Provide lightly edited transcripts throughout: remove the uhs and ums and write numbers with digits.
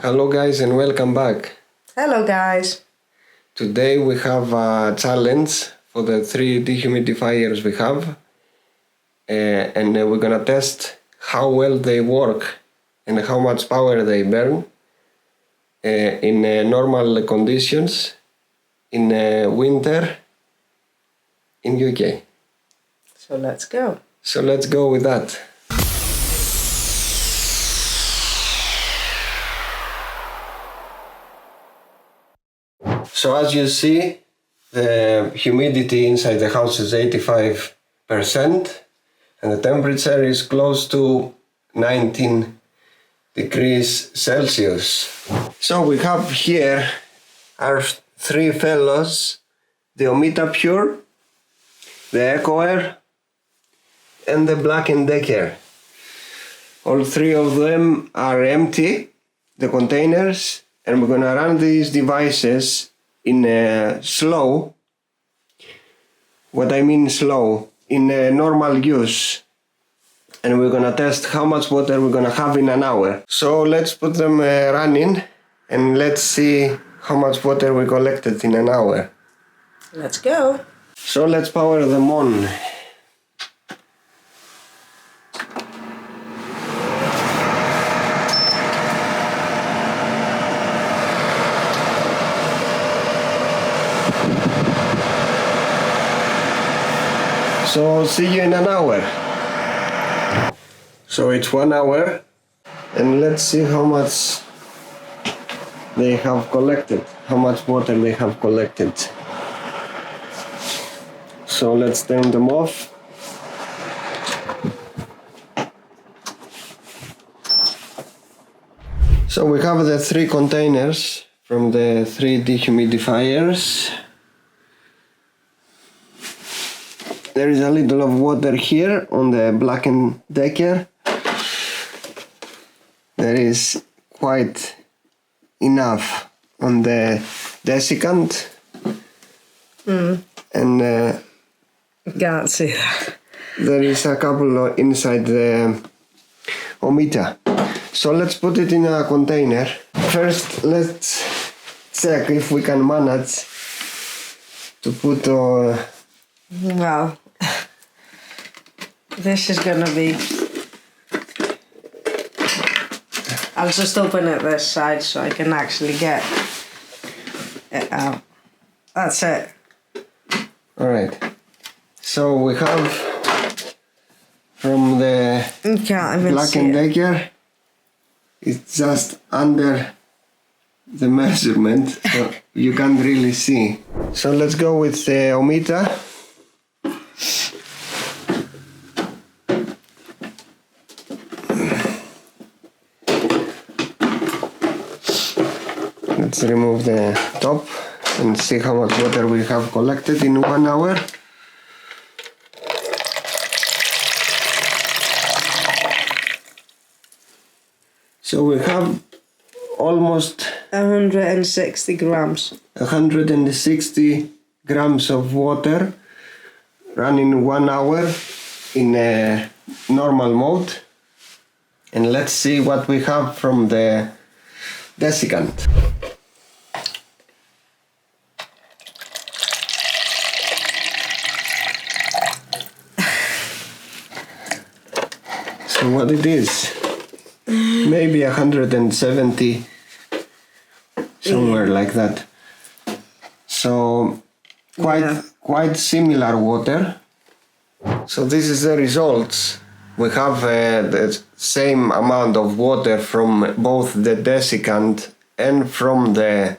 Hello guys and welcome back. Hello guys. Today we have a challenge for the 3 dehumidifiers we have and we're gonna test how well they work and how much power they burn in normal conditions in winter in UK. So let's go. So let's go with that. So as you see, the humidity inside the house is 85% and the temperature is close to 19 degrees Celsius. So we have here our 3 fellows, the Ometa Pure, the Eco Air and the Black & Decker. All 3 of them are empty, the containers, and we're gonna run these devices in slow. What I mean slow, in normal use, and we're gonna test how much water we're gonna have in an hour. So let's put them running and let's see how much water we collected in an hour. Let's go. So let's power them on. So see you in an hour. So it's 1 hour and let's see how much they have collected, how much water they have collected. So let's turn them off. So we have the 3 containers from the 3 dehumidifiers. There is a little of water here on the Black & Decker. There is quite enough on the Desiccant. And Can't see that. there is a couple inside the Ometa. So let's put it in a container. First let's check if we can manage to put Well, this is gonna be... I'll just open it this side so I can actually get it out. That's it. Alright. So we have from the You can't even Black & see it. Decker, it's just under the measurement, so you can't really see. So let's go with the Ometa. Let's remove the top and see how much water we have collected in 1 hour. So we have almost 160 grams. 160 grams of water running 1 hour in a normal mode. And let's see what we have from the Desiccant. So what it is? Maybe 170, somewhere like that. So quite similar water. So this is the results. We have the same amount of water from both the Desiccant and from the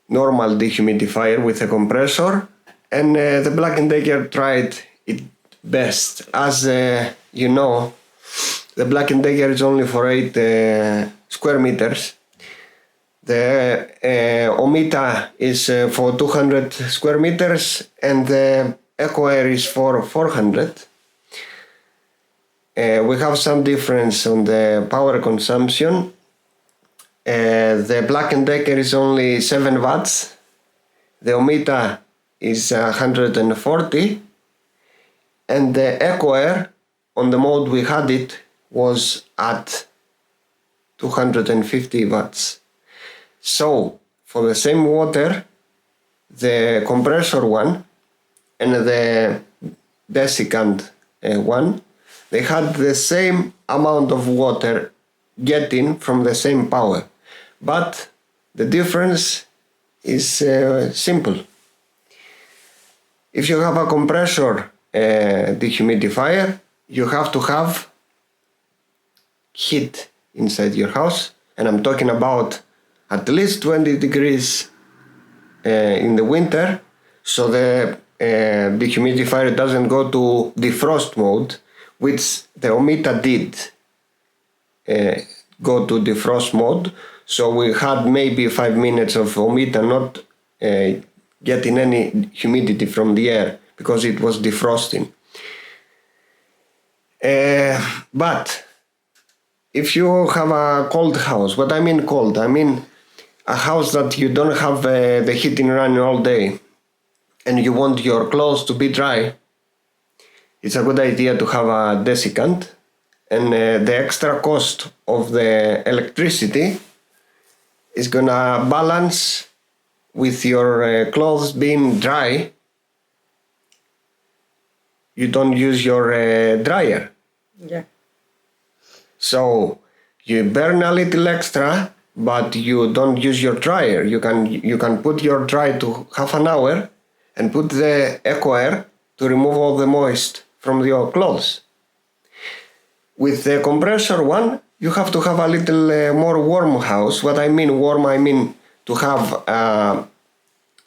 normal dehumidifier with a compressor, and the Black & Decker tried it best. As you know, the Black & Decker is only for 8 square meters. The Ometa is for 200 square meters and the Eco Air is for 400. We have some difference on the power consumption. The Black & Decker is only 7 watts. The Ometa is 140. And the Eco Air, on the mode we had it, was at 250 watts. So for the same water, the compressor one and the desiccant one, they had the same amount of water getting from the same power, but the difference is simple. If you have a compressor dehumidifier, you have to have heat inside your house, and I'm talking about at least 20 degrees in the winter, so the dehumidifier doesn't go to defrost mode, which the Ometa did go to defrost mode. So we had maybe 5 minutes of Ometa not getting any humidity from the air because it was defrosting. But if you have a cold house, what I mean cold, I mean a house that you don't have the heating running all day and you want your clothes to be dry, it's a good idea to have a desiccant, and the extra cost of the electricity is gonna balance with your clothes being dry. You don't use your dryer. Yeah. So you burn a little extra, but you don't use your dryer. You can put your dry to half an hour and put the Eco Air to remove all the moist from your clothes. With the compressor one, you have to have a little more warm house. What I mean warm, I mean to have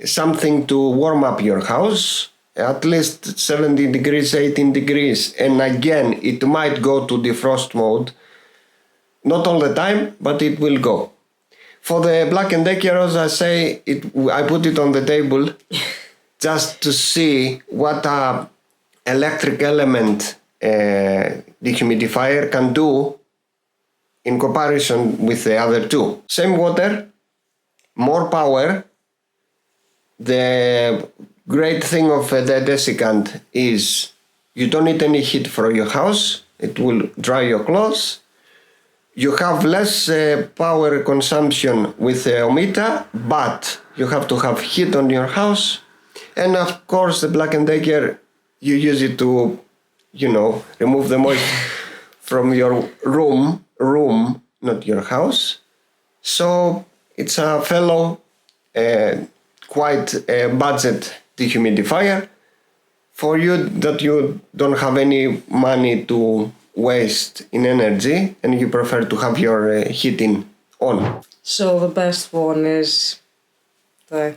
something to warm up your house, at least 17 degrees, 18 degrees. And again, it might go to defrost mode. Not all the time, but it will go. For the Black & Decker, as I say, I put it on the table just to see what electric element dehumidifier can do in comparison with the other two. Same water, more power. The great thing of the desiccant is you don't need any heat for your house. It will dry your clothes. You have less power consumption with the Ometa, but you have to have heat on your house. And of course, the Black & Decker, you use it to, remove the moist from your room, not your house. So it's a fellow, quite budget dehumidifier for you that you don't have any money to waste in energy and you prefer to have your heating on. So the best one is the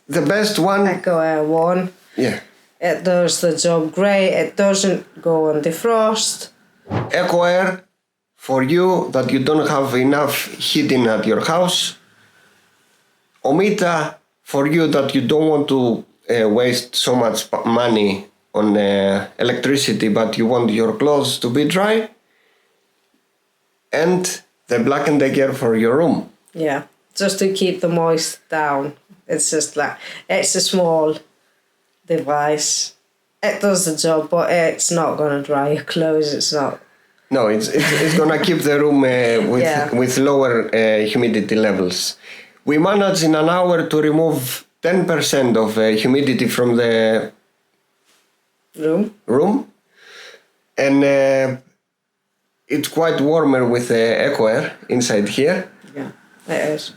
best one, Eco Air one. Yeah. It does the job great. It doesn't go on defrost. Eco Air for you that you don't have enough heating at your house. Ometa for you that you don't want to waste so much money on electricity, but you want your clothes to be dry. And the Black & Decker for your room. Yeah, just to keep the moist down. It's just like, it's a small device. It does the job, but it's not going to dry your clothes. It's not. No, it's going to keep the room with lower humidity levels. We managed in an hour to remove 10% of humidity from the room. And it's quite warmer with the Eco Air inside here. Yeah, it is.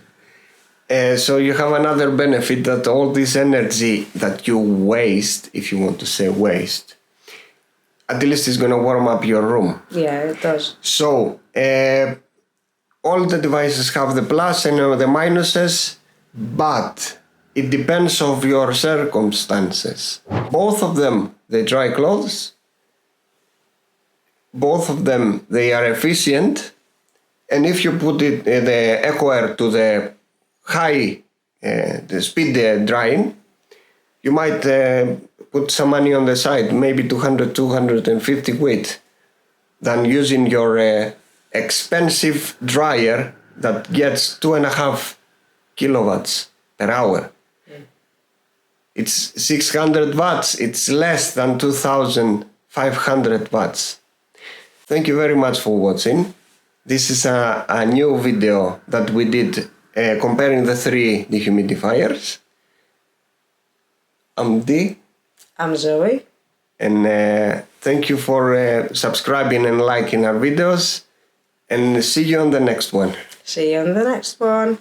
So you have another benefit, that all this energy that you waste, if you want to say waste, at least it's going to warm up your room. Yeah, it does. So all the devices have the plus and the minuses, but it depends on your circumstances. Both of them, they dry clothes. Both of them, they are efficient. And if you put it the Eco Air to the high the speed drying, you might put some money on the side, maybe 250 quid, than using your expensive dryer that gets 2.5 kilowatts per hour. It's 600 watts, it's less than 2,500 watts. Thank you very much for watching. This is a new video that we did comparing the 3 dehumidifiers. I'm Dee. I'm Zoe. And thank you for subscribing and liking our videos. And see you on the next one. See you on the next one.